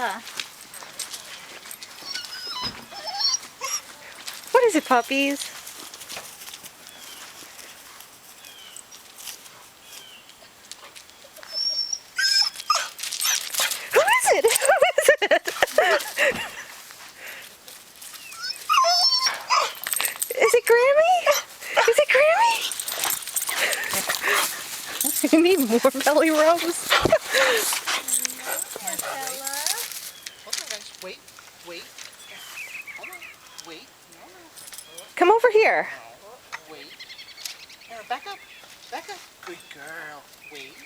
Mila. What is it, puppies? Who is it? Who is it? Is it Grammy? Is it Grammy? You need more belly rubs. Hold on, guys. Wait. Hold on. Wait. Come over here. Wait. Here, back up. Good girl. Wait.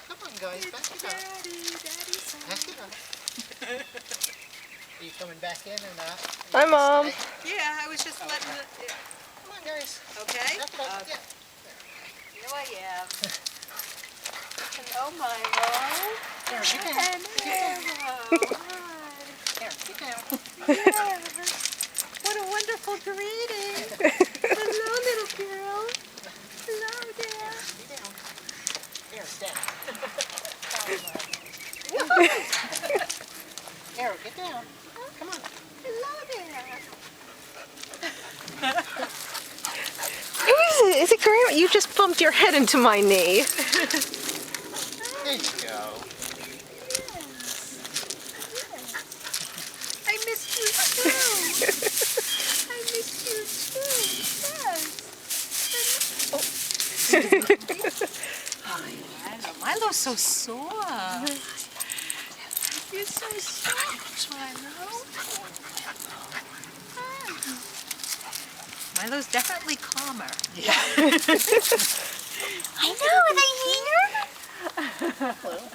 Come on, guys. Back it up. Back it up. Are you coming back in or not? Hi, Mom. Yeah, I was just letting it. Come on, guys. Okay. Back it up. Yeah. Here I am. Hello, Milo. Here, get down. And Arrow. Here, get down. Yes. What a wonderful greeting. Hello, little girl. Hello, there. Get down. Here, stand. Arrow, get down. Come on. Hello there. Who is it? Is it Grammy? You just bumped your head into my knee. There you go. I missed you too. I missed you too. Yes. Oh, Milo's so sore. You're so soft, Milo. Milo's definitely calmer. Yeah. I know, are they here?